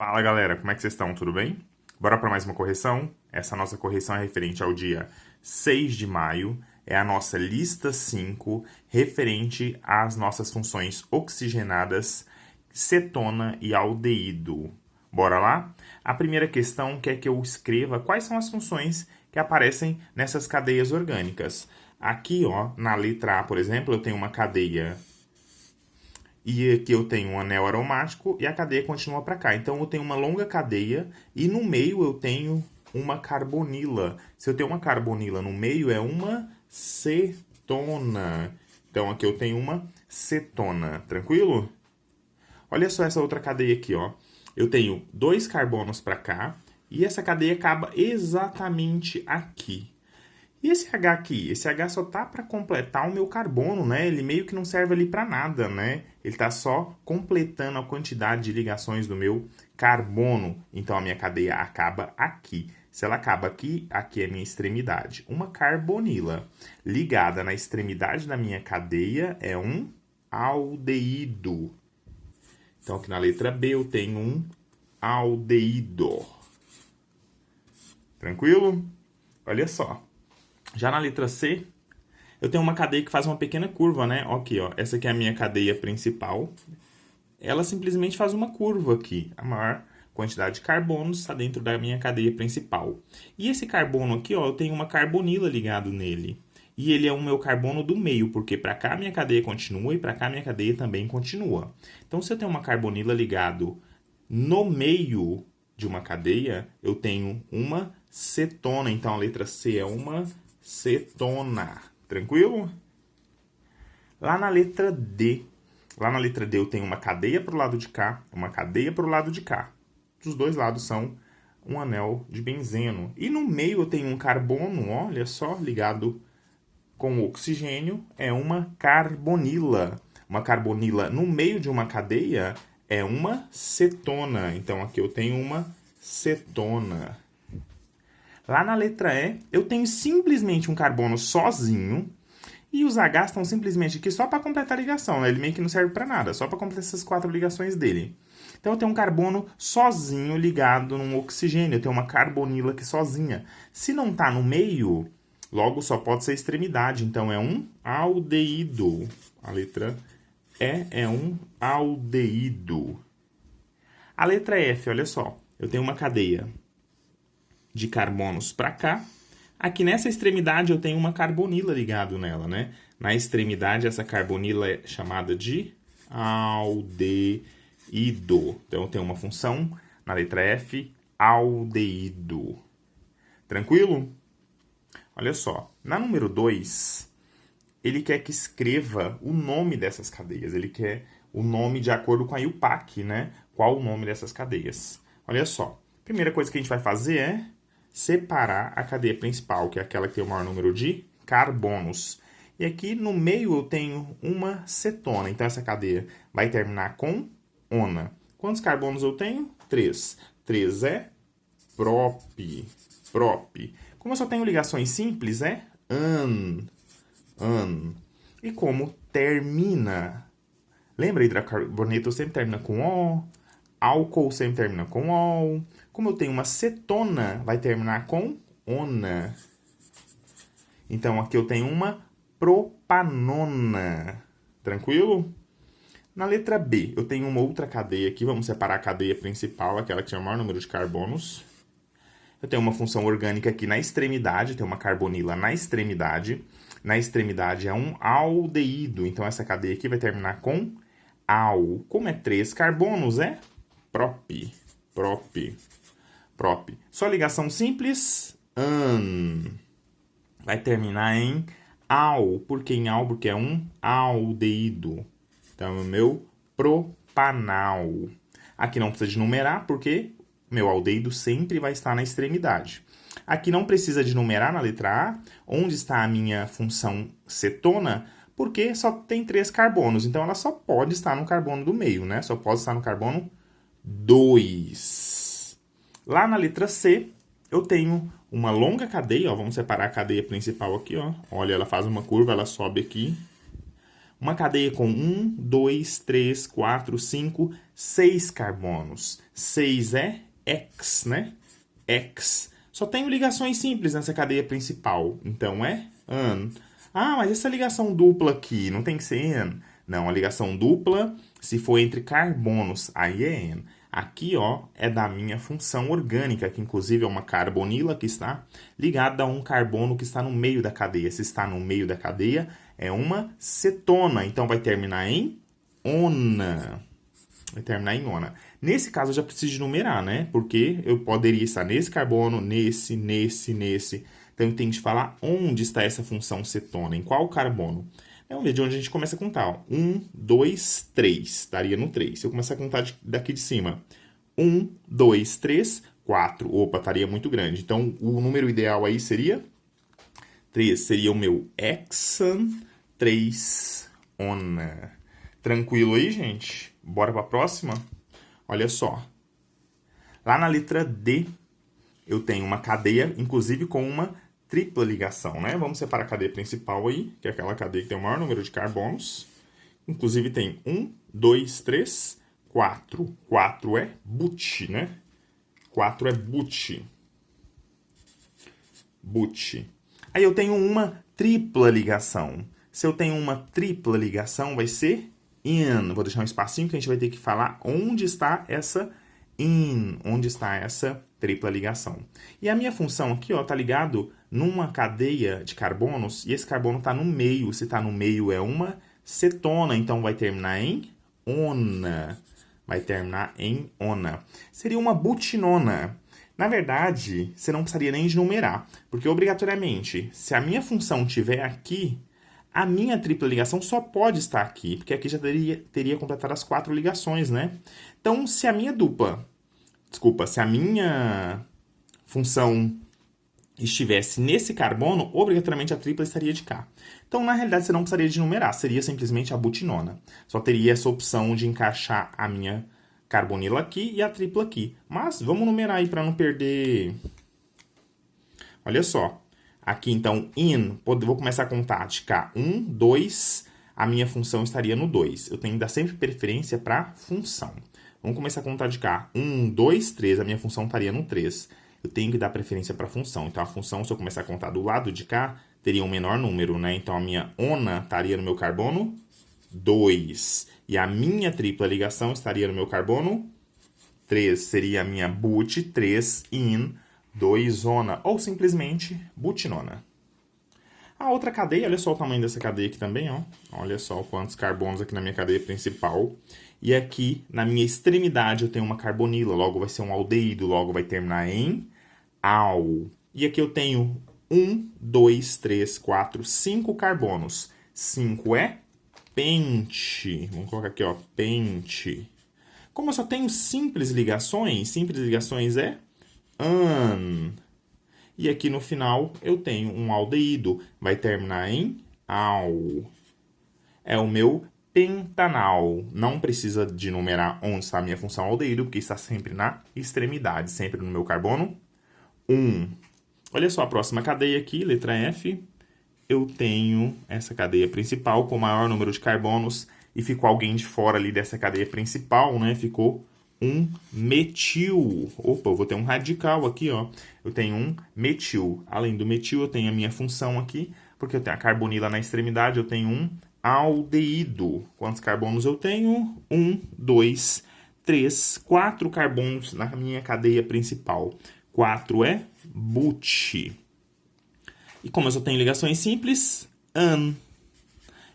Fala galera, como é que vocês estão? Tudo bem? Bora para mais uma correção? Essa nossa correção é referente ao dia 6 de maio, é a nossa lista 5, referente às nossas funções oxigenadas, cetona e aldeído. Bora lá? A primeira questão quer que eu escreva quais são as funções que aparecem nessas cadeias orgânicas. Aqui, ó, na letra A, por exemplo, eu tenho uma cadeia e aqui eu tenho um anel aromático e a cadeia continua para cá. Então eu tenho uma longa cadeia e no meio eu tenho uma carbonila. Se eu tenho uma carbonila no meio é uma cetona. Então aqui eu tenho uma cetona, tranquilo? Olha só essa outra cadeia aqui, ó. Eu tenho dois carbonos para cá e essa cadeia acaba exatamente aqui. E esse H aqui? Esse H só tá para completar o meu carbono, né? Ele meio que não serve ali para nada, né? Ele tá só completando a quantidade de ligações do meu carbono. Então a minha cadeia acaba aqui. Se ela acaba aqui, aqui é a minha extremidade. Uma carbonila ligada na extremidade da minha cadeia é um aldeído. Então aqui na letra B eu tenho um aldeído. Tranquilo? Olha só. Já na letra C, eu tenho uma cadeia que faz uma pequena curva, né? Aqui, ó. Essa aqui é a minha cadeia principal. Ela simplesmente faz uma curva aqui. A maior quantidade de carbonos está dentro da minha cadeia principal. E esse carbono aqui, ó, eu tenho uma carbonila ligado nele. E ele é o meu carbono do meio, porque para cá a minha cadeia continua e para cá a minha cadeia também continua. Então, se eu tenho uma carbonila ligado no meio de uma cadeia, eu tenho uma cetona. Então, a letra C é uma cetona. Tranquilo? Lá na letra D eu tenho uma cadeia para o lado de cá, uma cadeia para o lado de cá. Dos dois lados são um anel de benzeno. E no meio eu tenho um carbono, olha só, ligado com oxigênio, é uma carbonila. Uma carbonila no meio de uma cadeia é uma cetona. Então aqui eu tenho uma cetona. Lá na letra E, eu tenho simplesmente um carbono sozinho e os H estão simplesmente aqui só para completar a ligação, né? Ele meio que não serve para nada, só para completar essas 4 ligações dele. Então eu tenho um carbono sozinho ligado num oxigênio, eu tenho uma carbonila aqui sozinha. Se não está no meio, logo só pode ser extremidade, então é um aldeído. A letra E é um aldeído. A letra F, olha só, eu tenho uma cadeia de carbonos para cá. Aqui nessa extremidade eu tenho uma carbonila ligado nela, né? Na extremidade essa carbonila é chamada de aldeído. Então eu tenho uma função na letra F, aldeído. Tranquilo? Olha só, na número 2, ele quer que escreva o nome dessas cadeias. Ele quer o nome de acordo com a IUPAC, né? Qual o nome dessas cadeias? Olha só, a primeira coisa que a gente vai fazer é separar a cadeia principal, que é aquela que tem o maior número de carbonos. E aqui no meio eu tenho uma cetona. Então essa cadeia vai terminar com ona. Quantos carbonos eu tenho? 3. 3 é prop. Como eu só tenho ligações simples, é an. E como termina? Lembra, hidrocarboneto sempre termina com O. Álcool sempre termina com ol. Como eu tenho uma cetona, vai terminar com ona. Então, aqui eu tenho uma propanona. Tranquilo? Na letra B, eu tenho uma outra cadeia aqui. Vamos separar a cadeia principal, aquela que tinha o maior número de carbonos. Eu tenho uma função orgânica aqui na extremidade. Tem uma carbonila na extremidade. Na extremidade é um aldeído. Então, essa cadeia aqui vai terminar com al. Como é 3 carbonos, é prop. Só ligação simples, an. Vai terminar em al. Por que em al? Porque é um aldeído. Então, é o meu propanal. Aqui não precisa de numerar, porque meu aldeído sempre vai estar na extremidade. Aqui não precisa de numerar na letra A, onde está a minha função cetona, porque só tem 3 carbonos. Então, ela só pode estar no carbono do meio, né? Só pode estar no carbono 2. Lá na letra C, eu tenho uma longa cadeia, ó, vamos separar a cadeia principal aqui, ó. Olha, ela faz uma curva, ela sobe aqui. Uma cadeia com 1, 2, 3, 4, 5, 6 carbonos. 6 é X, né? X. Só tenho ligações simples nessa cadeia principal, então é AN. Ah, mas essa ligação dupla aqui não tem que ser AN? Não, a ligação dupla, se for entre carbonos, aí é AN. Aqui, ó, é da minha função orgânica, que inclusive é uma carbonila que está ligada a um carbono que está no meio da cadeia. Se está no meio da cadeia, é uma cetona, então vai terminar em ona. Vai terminar em ona. Nesse caso, eu já preciso de numerar, né? Porque eu poderia estar nesse carbono, nesse. Então, eu tenho que falar onde está essa função cetona, em qual carbono. Vamos ver de onde a gente começa a contar. 1, 2, 3. Estaria no 3. Se eu começar a contar daqui de cima. 1, 2, 3, 4. Opa, estaria muito grande. Então, o número ideal aí seria 3. Seria o meu hexan 3 ona. Tranquilo aí, gente? Bora para a próxima? Olha só. Lá na letra D, eu tenho uma cadeia, inclusive com uma tripla ligação, né? Vamos separar a cadeia principal aí, que é aquela cadeia que tem o maior número de carbonos. Inclusive tem 1, 2, 3, 4. 4 é but, né? 4 é but. But. Aí eu tenho uma tripla ligação. Se eu tenho uma tripla ligação, vai ser in. Vou deixar um espacinho que a gente vai ter que falar onde está essa in, onde está essa tripla ligação. E a minha função aqui, ó, tá ligado numa cadeia de carbonos e esse carbono tá no meio. Se tá no meio é uma cetona, então vai terminar em ona. Vai terminar em ona. Seria uma butinona. Na verdade, você não precisaria nem de numerar, porque obrigatoriamente, se a minha função estiver aqui, a minha tripla ligação só pode estar aqui, porque aqui já teria completado as 4 ligações, né? Então, se a minha função estivesse nesse carbono, obrigatoriamente a tripla estaria de cá. Então, na realidade, você não precisaria de numerar, seria simplesmente a butinona. Só teria essa opção de encaixar a minha carbonila aqui e a tripla aqui. Mas vamos numerar aí para não perder. Olha só. Aqui, então, in, vou começar a contar de cá. 1, 2, a minha função estaria no 2. Eu tenho que dar sempre preferência para função. Vamos começar a contar de cá. 1, 2, 3, a minha função estaria no 3. Eu tenho que dar preferência para função. Então, a função, se eu começar a contar do lado de cá, teria um menor número, né? Então, a minha ona estaria no meu carbono 2. E a minha tripla ligação estaria no meu carbono 3. Seria a minha but 3 in 2 ona, ou simplesmente butinona. A outra cadeia, olha só o tamanho dessa cadeia aqui também, ó. Olha só quantos carbonos aqui na minha cadeia principal. E aqui, na minha extremidade, eu tenho uma carbonila, logo vai ser um aldeído, logo vai terminar em al. E aqui eu tenho 1, 2, 3, 4, 5 carbonos. 5 é pente. Vamos colocar aqui, ó, pente. Como eu só tenho simples ligações é an. E aqui no final eu tenho um aldeído. Vai terminar em al. É o meu pentanal. Não precisa de numerar onde está a minha função aldeído, porque está sempre na extremidade, sempre no meu carbono 1. Olha só a próxima cadeia aqui, letra F. Eu tenho essa cadeia principal com o maior número de carbonos e ficou alguém de fora ali dessa cadeia principal, né? Ficou um metil. Opa, eu vou ter um radical aqui, ó. Eu tenho um metil. Além do metil, eu tenho a minha função aqui, porque eu tenho a carbonila na extremidade, eu tenho um aldeído. Quantos carbonos eu tenho? 1, 2, 3, 4 carbonos na minha cadeia principal. 4 é but. E como eu só tenho ligações simples, an.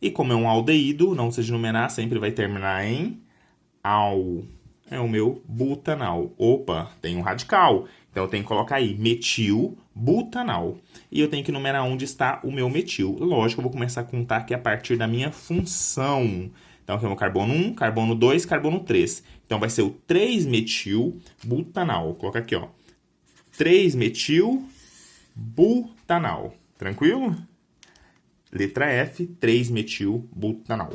E como é um aldeído, não precisa de numerar, sempre vai terminar em al. É o meu butanal. Opa, tem um radical. Então, eu tenho que colocar aí metil butanal. E eu tenho que numerar onde está o meu metil. Lógico, eu vou começar a contar aqui a partir da minha função. Então, aqui é o meu carbono 1, carbono 2, carbono 3. Então, vai ser o 3-metil butanal. Vou colocar aqui, ó. 3-metil butanal. Tranquilo? Letra F, 3-metil butanal.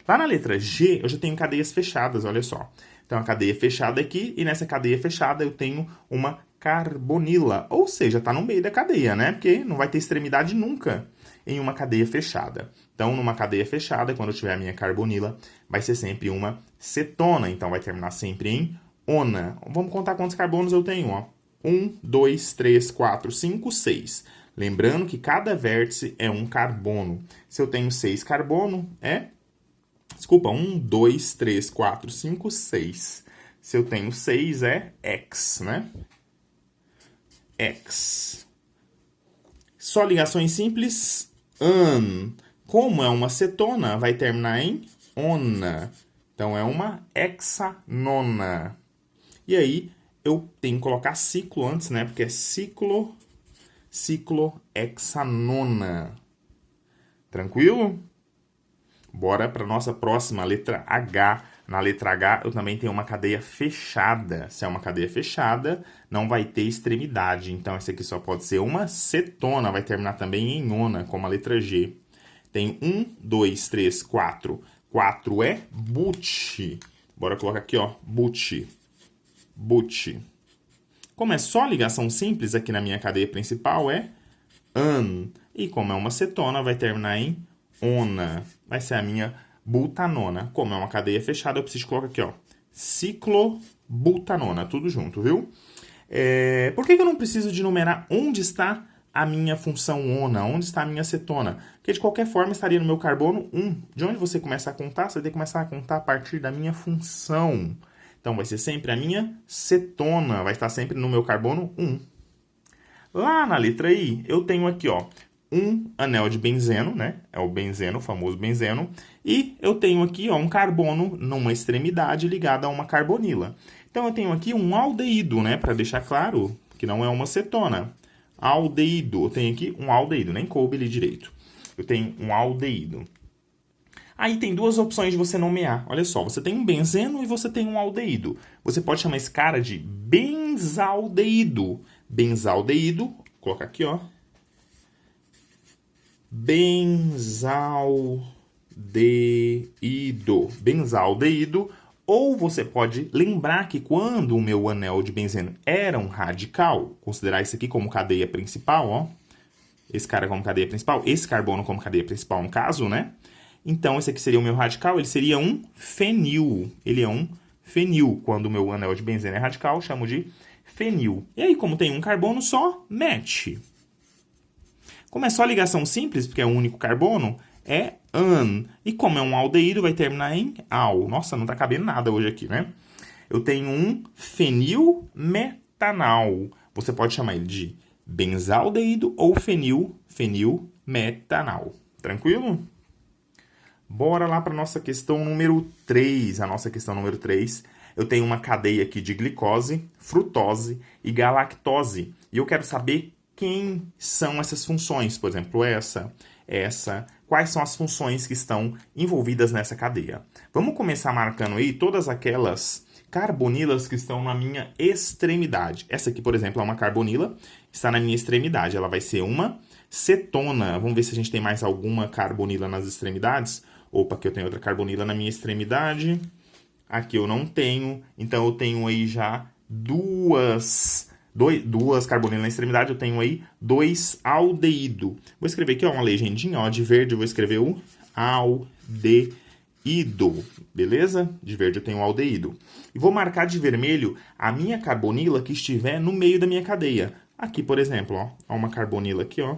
Lá na letra G, eu já tenho cadeias fechadas, olha só. Então, a cadeia fechada aqui, e nessa cadeia fechada eu tenho uma carbonila. Ou seja, está no meio da cadeia, né? Porque não vai ter extremidade nunca. em uma cadeia fechada. Então, numa cadeia fechada, quando eu tiver a minha carbonila, vai ser sempre uma cetona. Então, vai terminar sempre em ona. Vamos contar quantos carbonos eu tenho, ó. 1, 2, 3, 4, 5, 6. Lembrando que cada vértice é um carbono. Se eu tenho 6 carbono, Desculpa, 1, 2, 3, 4, 5, 6. Se eu tenho 6, é X, né? X. Só ligações simples, an. Como é uma cetona, vai terminar em ona. Então, é uma hexanona. E aí, eu tenho que colocar ciclo antes, né? Porque é ciclohexanona. Tranquilo? Bora para nossa próxima, letra H. Na letra H, eu também tenho uma cadeia fechada. Se é uma cadeia fechada, não vai ter extremidade. Então, essa aqui só pode ser uma cetona. Vai terminar também em ona, como a letra G. Tem 1, 2, 3, 4. 4 é but. Bora colocar aqui, ó, but. But. Como é só ligação simples aqui na minha cadeia principal, é an. E como é uma cetona, vai terminar em ona. Vai ser a minha butanona. Como é uma cadeia fechada, eu preciso colocar aqui, ó, ciclobutanona. Tudo junto, viu? Por que eu não preciso de numerar onde está a minha função ona? Onde está a minha cetona? Porque de qualquer forma estaria no meu carbono 1. De onde você começa a contar? Você vai ter que começar a contar a partir da minha função. Então, vai ser sempre a minha cetona. Vai estar sempre no meu carbono 1. Lá na letra I, eu tenho aqui, ó, um anel de benzeno, né? É o benzeno, o famoso benzeno. E eu tenho aqui, ó, um carbono numa extremidade ligado a uma carbonila. Então, eu tenho aqui um aldeído, né? Para deixar claro que não é uma cetona. Aldeído. Eu tenho aqui um aldeído. Nem coube ele direito. Eu tenho um aldeído. Aí tem duas opções de você nomear. Olha só, você tem um benzeno e você tem um aldeído. Você pode chamar esse cara de benzaldeído. Benzaldeído, vou colocar aqui, ó. Benzaldeído. Benzaldeído. Ou você pode lembrar que quando o meu anel de benzeno era um radical, considerar isso aqui como cadeia principal, ó. Esse cara como cadeia principal, esse carbono como cadeia principal, no caso, né? Então, esse aqui seria o meu radical, ele seria um fenil. Ele é um fenil. Quando o meu anel de benzeno é radical, eu chamo de fenil. E aí, como tem um carbono só, match. Como é só ligação simples, porque é um único carbono, é an. E como é um aldeído, vai terminar em al. Nossa, não tá cabendo nada hoje aqui, né? Eu tenho um fenilmetanal. Você pode chamar ele de benzaldeído ou fenilmetanal. Tranquilo? Bora lá para a nossa questão número 3. A nossa questão número 3, eu tenho uma cadeia aqui de glicose, frutose e galactose. E eu quero saber quem são essas funções. Por exemplo, essa. Quais são as funções que estão envolvidas nessa cadeia? Vamos começar marcando aí todas aquelas carbonilas que estão na minha extremidade. Essa aqui, por exemplo, é uma carbonila, está na minha extremidade. Ela vai ser uma cetona. Vamos ver se a gente tem mais alguma carbonila nas extremidades. Opa, aqui eu tenho outra carbonila na minha extremidade. Aqui eu não tenho. Então, eu tenho aí já duas carbonilas na extremidade. Eu tenho aí 2 aldeído. Vou escrever aqui, ó, uma legendinha. Ó, de verde eu vou escrever o aldeído. Beleza? De verde eu tenho o aldeído. E vou marcar de vermelho a minha carbonila que estiver no meio da minha cadeia. Aqui, por exemplo, ó uma carbonila aqui, ó,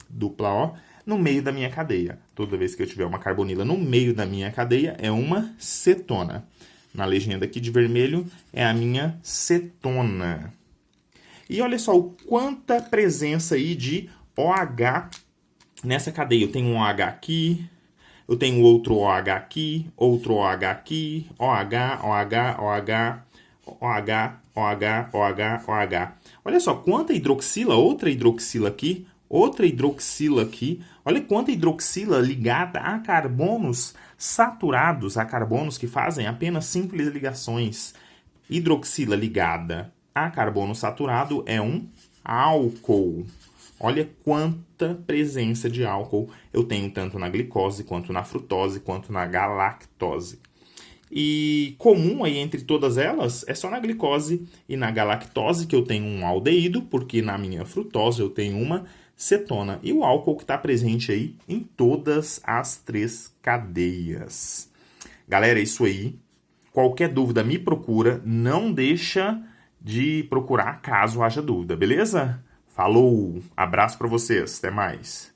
dupla, ó, no meio da minha cadeia. Toda vez que eu tiver uma carbonila no meio da minha cadeia, é uma cetona. Na legenda aqui de vermelho, é a minha cetona. E olha só o quanta presença aí de OH nessa cadeia. Eu tenho um OH aqui, eu tenho outro OH aqui, outro OH aqui, OH, OH, OH, OH, OH, OH, OH. Olha só quanta hidroxila, outra hidroxila aqui, outra hidroxila aqui. Olha quanta hidroxila ligada a carbonos saturados, a carbonos que fazem apenas simples ligações. Hidroxila ligada a carbono saturado é um álcool. Olha quanta presença de álcool eu tenho tanto na glicose, quanto na frutose, quanto na galactose. E comum aí entre todas elas é só na glicose e na galactose que eu tenho um aldeído, porque na minha frutose eu tenho uma cetona. E o álcool que está presente aí em todas as 3 cadeias. Galera, é isso aí. Qualquer dúvida, me procura. Não deixa de procurar caso haja dúvida, beleza? Falou! Abraço para vocês. Até mais.